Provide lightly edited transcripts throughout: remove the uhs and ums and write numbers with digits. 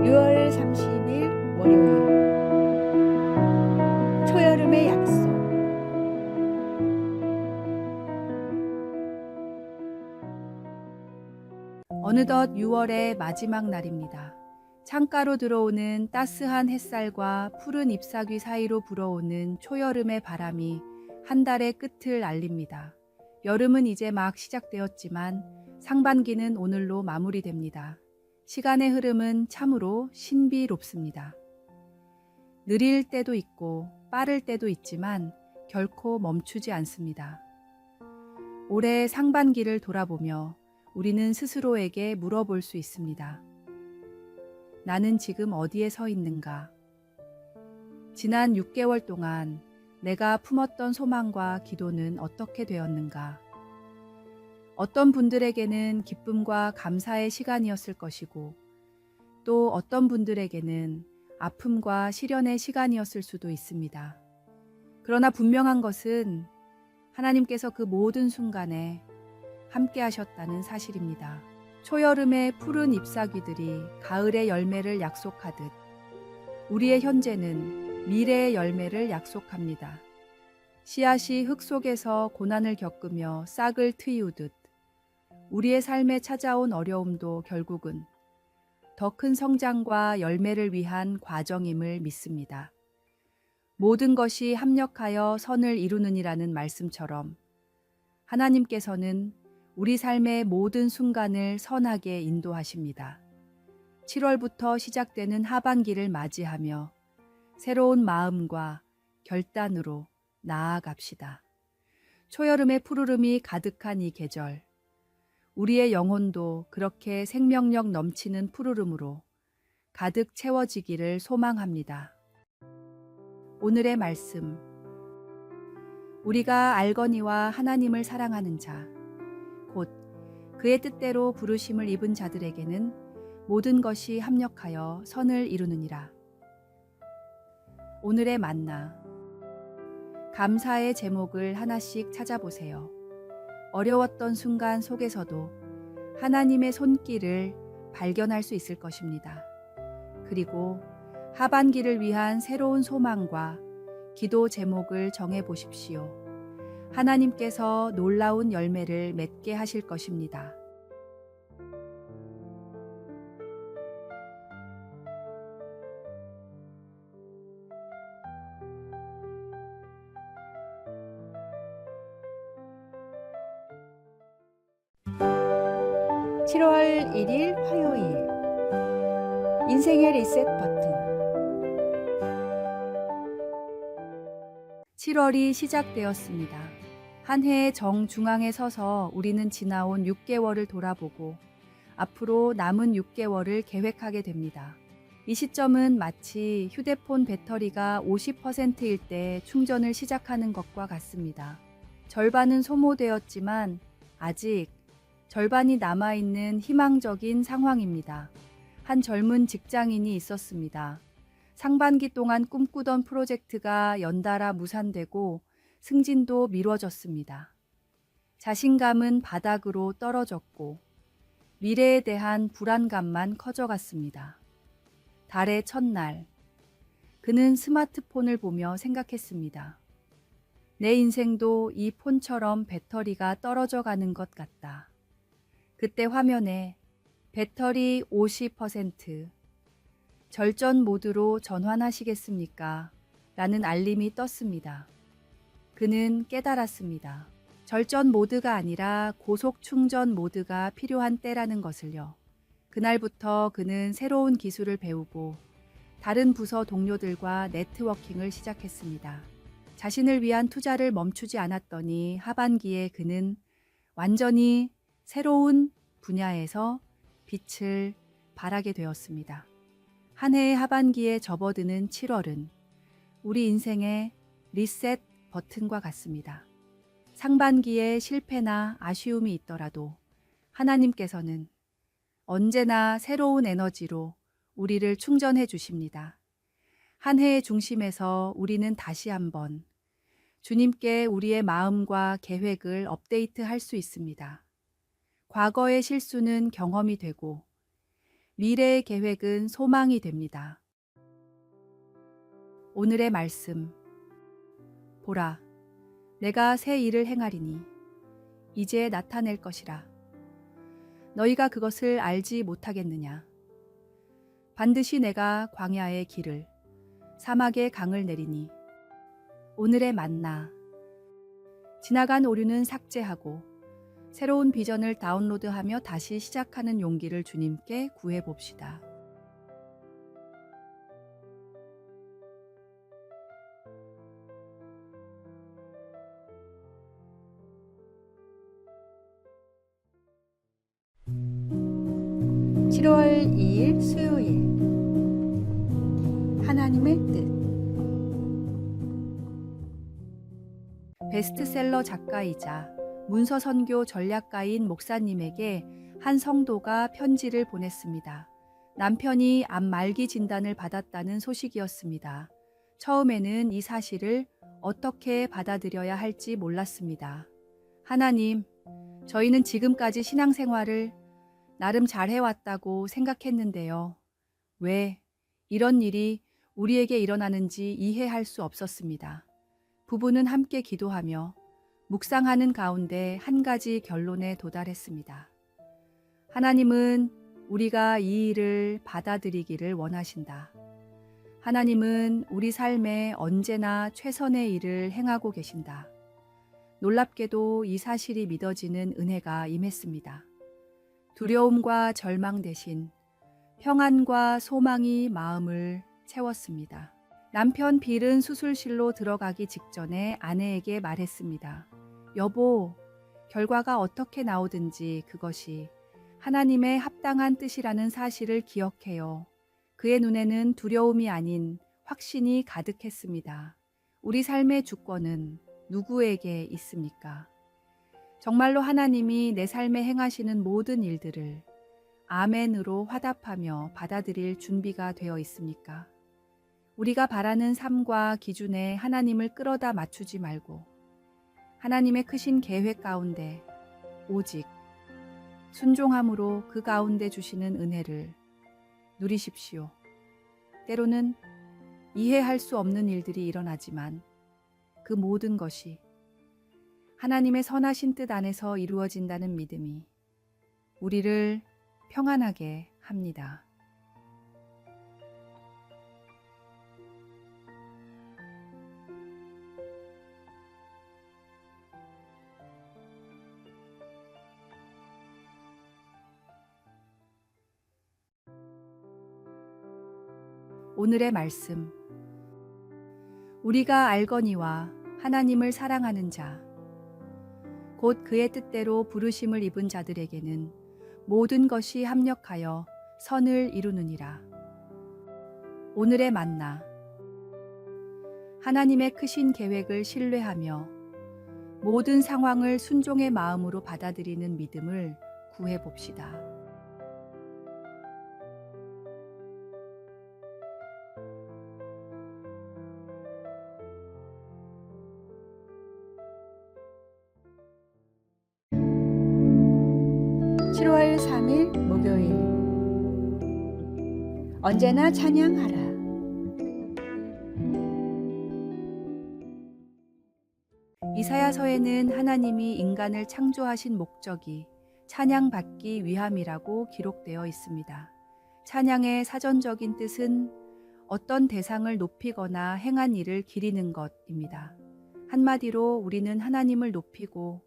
6월 30일 월요일 초여름의 약속. 어느덧 6월의 마지막 날입니다. 창가로 들어오는 따스한 햇살과 푸른 잎사귀 사이로 불어오는 초여름의 바람이 한 달의 끝을 알립니다. 여름은 이제 막 시작되었지만 상반기는 오늘로 마무리됩니다. 시간의 흐름은 참으로 신비롭습니다. 느릴 때도 있고 빠를 때도 있지만 결코 멈추지 않습니다. 올해 상반기를 돌아보며 우리는 스스로에게 물어볼 수 있습니다. 나는 지금 어디에 서 있는가? 지난 6개월 동안 내가 품었던 소망과 기도는 어떻게 되었는가? 어떤 분들에게는 기쁨과 감사의 시간이었을 것이고, 또 어떤 분들에게는 아픔과 시련의 시간이었을 수도 있습니다. 그러나 분명한 것은 하나님께서 그 모든 순간에 함께 하셨다는 사실입니다. 초여름의 푸른 잎사귀들이 가을의 열매를 약속하듯 우리의 현재는 미래의 열매를 약속합니다. 씨앗이 흙 속에서 고난을 겪으며 싹을 트이우듯 우리의 삶에 찾아온 어려움도 결국은 더 큰 성장과 열매를 위한 과정임을 믿습니다. 모든 것이 합력하여 선을 이루느니라는 말씀처럼 하나님께서는 우리 삶의 모든 순간을 선하게 인도하십니다. 7월부터 시작되는 하반기를 맞이하며 새로운 마음과 결단으로 나아갑시다. 초여름의 푸르름이 가득한 이 계절, 우리의 영혼도 그렇게 생명력 넘치는 푸르름으로 가득 채워지기를 소망합니다. 오늘의 말씀, 우리가 알거니와 하나님을 사랑하는 자, 곧 그의 뜻대로 부르심을 입은 자들에게는 모든 것이 합력하여 선을 이루느니라. 오늘의 만나, 감사의 제목을 하나씩 찾아보세요. 어려웠던 순간 속에서도 하나님의 손길을 발견할 수 있을 것입니다. 그리고 하반기를 위한 새로운 소망과 기도 제목을 정해 보십시오. 하나님께서 놀라운 열매를 맺게 하실 것입니다. (7월 1일) 화요일 인생의 리셋 버튼. 7월이 시작되었습니다. 한 해의 정중앙에 서서 우리는 지나온 6개월을 돌아보고 앞으로 남은 6개월을 계획하게 됩니다. 이 시점은 마치 휴대폰 배터리가 50%일 때 충전을 시작하는 것과 같습니다. 절반은 소모되었지만 아직 절반이 남아있는 희망적인 상황입니다. 한 젊은 직장인이 있었습니다. 상반기 동안 꿈꾸던 프로젝트가 연달아 무산되고 승진도 미뤄졌습니다. 자신감은 바닥으로 떨어졌고 미래에 대한 불안감만 커져갔습니다. 달의 첫날, 그는 스마트폰을 보며 생각했습니다. 내 인생도 이 폰처럼 배터리가 떨어져 가는 것 같다. 그때 화면에 배터리 50%, 절전 모드로 전환하시겠습니까? 라는 알림이 떴습니다. 그는 깨달았습니다. 절전 모드가 아니라 고속 충전 모드가 필요한 때라는 것을요. 그날부터 그는 새로운 기술을 배우고 다른 부서 동료들과 네트워킹을 시작했습니다. 자신을 위한 투자를 멈추지 않았더니 하반기에 그는 완전히 새로운 분야에서 빛을 발하게 되었습니다. 한 해의 하반기에 접어드는 7월은 우리 인생의 리셋 버튼과 같습니다. 상반기에 실패나 아쉬움이 있더라도 하나님께서는 언제나 새로운 에너지로 우리를 충전해 주십니다. 한 해의 중심에서 우리는 다시 한번 주님께 우리의 마음과 계획을 업데이트할 수 있습니다. 과거의 실수는 경험이 되고 미래의 계획은 소망이 됩니다. 오늘의 말씀. 보라, 내가 새 일을 행하리니 이제 나타낼 것이라. 너희가 그것을 알지 못하겠느냐? 반드시 내가 광야의 길을, 사막의 강을 내리니. 오늘의 만나. 지나간 오류는 삭제하고 새로운 비전을 다운로드하며 다시 시작하는 용기를 주님께 구해봅시다. (7월 2일) 수요일. 하나님의 뜻. 베스트셀러 작가이자 문서선교 전략가인 목사님에게 한 성도가 편지를 보냈습니다. 남편이 암 말기 진단을 받았다는 소식이었습니다. 처음에는 이 사실을 어떻게 받아들여야 할지 몰랐습니다. 하나님, 저희는 지금까지 신앙생활을 나름 잘해왔다고 생각했는데요. 왜 이런 일이 우리에게 일어나는지 이해할 수 없었습니다. 부부는 함께 기도하며 묵상하는 가운데 한 가지 결론에 도달했습니다. 하나님은 우리가 이 일을 받아들이기를 원하신다. 하나님은 우리 삶에 언제나 최선의 일을 행하고 계신다. 놀랍게도 이 사실이 믿어지는 은혜가 임했습니다. 두려움과 절망 대신 평안과 소망이 마음을 채웠습니다. 남편 빌은 수술실로 들어가기 직전에 아내에게 말했습니다. 여보, 결과가 어떻게 나오든지 그것이 하나님의 합당한 뜻이라는 사실을 기억해요. 그의 눈에는 두려움이 아닌 확신이 가득했습니다. 우리 삶의 주권은 누구에게 있습니까? 정말로 하나님이 내 삶에 행하시는 모든 일들을 아멘으로 화답하며 받아들일 준비가 되어 있습니까? 우리가 바라는 삶과 기준에 하나님을 끌어다 맞추지 말고 하나님의 크신 계획 가운데 오직 순종함으로 그 가운데 주시는 은혜를 누리십시오. 때로는 이해할 수 없는 일들이 일어나지만 그 모든 것이 하나님의 선하신 뜻 안에서 이루어진다는 믿음이 우리를 평안하게 합니다. 오늘의 말씀. 우리가 알거니와 하나님을 사랑하는 자, 곧 그의 뜻대로 부르심을 입은 자들에게는 모든 것이 합력하여 선을 이루느니라. 오늘의 만나. 하나님의 크신 계획을 신뢰하며 모든 상황을 순종의 마음으로 받아들이는 믿음을 구해봅시다. (7월 3일) 목요일. 언제나 찬양하라. 이사야서에는 하나님이 인간을 창조하신 목적이 찬양받기 위함이라고 기록되어 있습니다. 찬양의 사전적인 뜻은 어떤 대상을 높이거나 행한 일을 기리는 것입니다. 한마디로 우리는 하나님을 높이고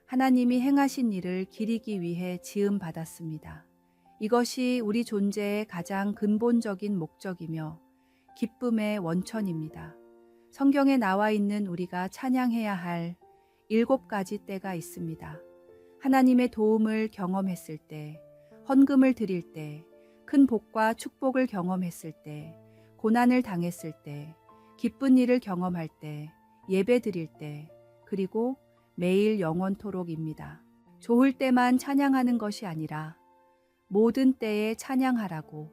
하나님이 행하신 일을 기리기 위해 지음받았습니다. 이것이 우리 존재의 가장 근본적인 목적이며 기쁨의 원천입니다. 성경에 나와 있는 우리가 찬양해야 할 7가지 때가 있습니다. 하나님의 도움을 경험했을 때, 헌금을 드릴 때, 큰 복과 축복을 경험했을 때, 고난을 당했을 때, 기쁜 일을 경험할 때, 예배 드릴 때, 그리고 매일 영원토록입니다. 좋을 때만 찬양하는 것이 아니라 모든 때에 찬양하라고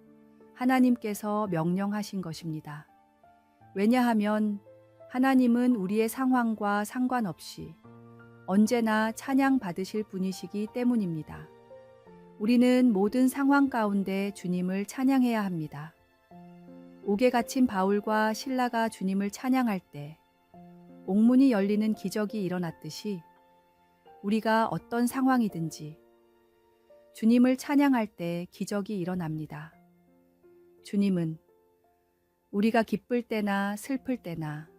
하나님께서 명령하신 것입니다. 왜냐하면 하나님은 우리의 상황과 상관없이 언제나 찬양 받으실 분이시기 때문입니다. 우리는 모든 상황 가운데 주님을 찬양해야 합니다. 옥에 갇힌 바울과 실라가 주님을 찬양할 때 옥문이 열리는 기적이 일어났듯이 우리가 어떤 상황이든지 주님을 찬양할 때 기적이 일어납니다. 주님은 우리가 기쁠 때나 슬플 때나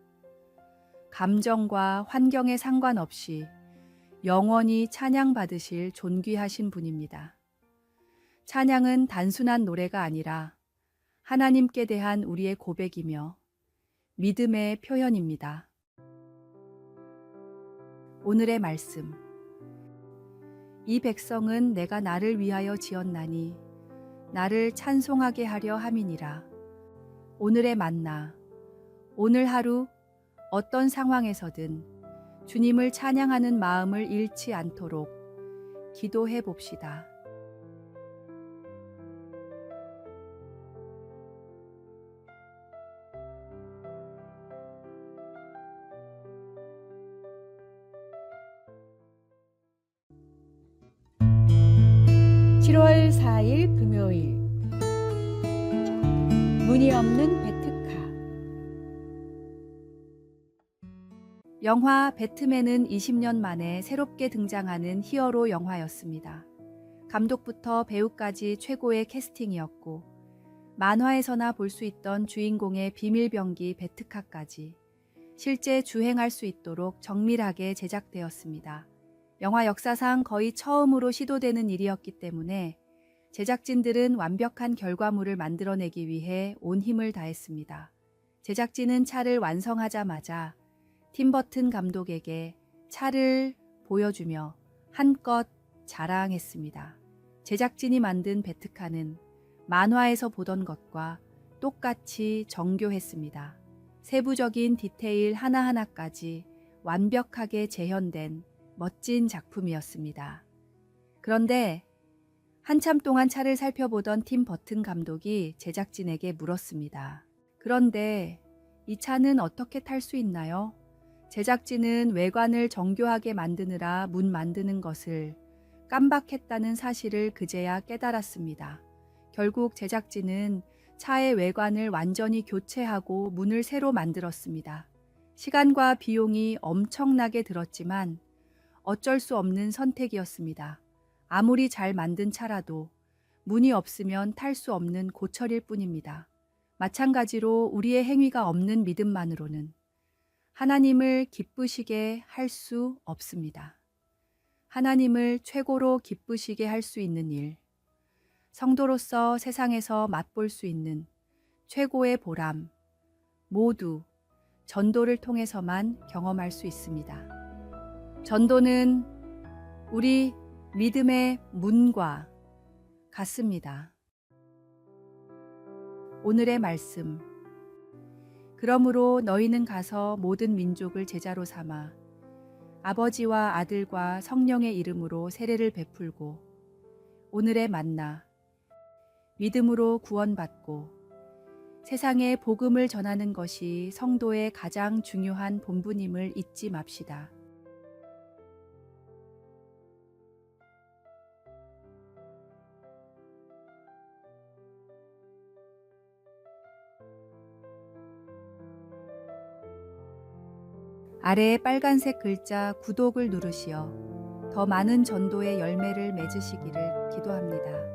감정과 환경에 상관없이 영원히 찬양받으실 존귀하신 분입니다. 찬양은 단순한 노래가 아니라 하나님께 대한 우리의 고백이며 믿음의 표현입니다. 오늘의 말씀. 이 백성은 내가 나를 위하여 지었나니 나를 찬송하게 하려 함이니라. 오늘의 만나. 오늘 하루 어떤 상황에서든 주님을 찬양하는 마음을 잃지 않도록 기도해 봅시다. (7월 4일) 금요일 문이 없는 베트카. 영화 배트맨은 20년 만에 새롭게 등장하는 히어로 영화였습니다. 감독부터 배우까지 최고의 캐스팅이었고 만화에서나 볼 수 있던 주인공의 비밀병기 베트카까지 실제 주행할 수 있도록 정밀하게 제작되었습니다. 영화 역사상 거의 처음으로 시도되는 일이었기 때문에 제작진들은 완벽한 결과물을 만들어내기 위해 온 힘을 다했습니다. 제작진은 차를 완성하자마자 팀 버튼 감독에게 차를 보여주며 한껏 자랑했습니다. 제작진이 만든 베트카는 만화에서 보던 것과 똑같이 정교했습니다. 세부적인 디테일 하나하나까지 완벽하게 재현된 멋진 작품이었습니다. 그런데 한참 동안 차를 살펴보던 팀 버튼 감독이 제작진에게 물었습니다. 그런데 이 차는 어떻게 탈 수 있나요? 제작진은 외관을 정교하게 만드느라 문 만드는 것을 깜박했다는 사실을 그제야 깨달았습니다. 결국 제작진은 차의 외관을 완전히 교체하고 문을 새로 만들었습니다. 시간과 비용이 엄청나게 들었지만 어쩔 수 없는 선택이었습니다. 아무리 잘 만든 차라도 문이 없으면 탈 수 없는 고철일 뿐입니다. 마찬가지로 우리의 행위가 없는 믿음만으로는 하나님을 기쁘시게 할 수 없습니다. 하나님을 최고로 기쁘시게 할 수 있는 일, 성도로서 세상에서 맛볼 수 있는 최고의 보람, 모두 전도를 통해서만 경험할 수 있습니다. 전도는 우리 믿음의 문과 같습니다. 오늘의 말씀. 그러므로 너희는 가서 모든 민족을 제자로 삼아 아버지와 아들과 성령의 이름으로 세례를 베풀고 오늘의 만나. 믿음으로 구원받고 세상에 복음을 전하는 것이 성도의 가장 중요한 본분임을 잊지 맙시다. 아래의 빨간색 글자 구독을 누르시어 더 많은 전도의 열매를 맺으시기를 기도합니다.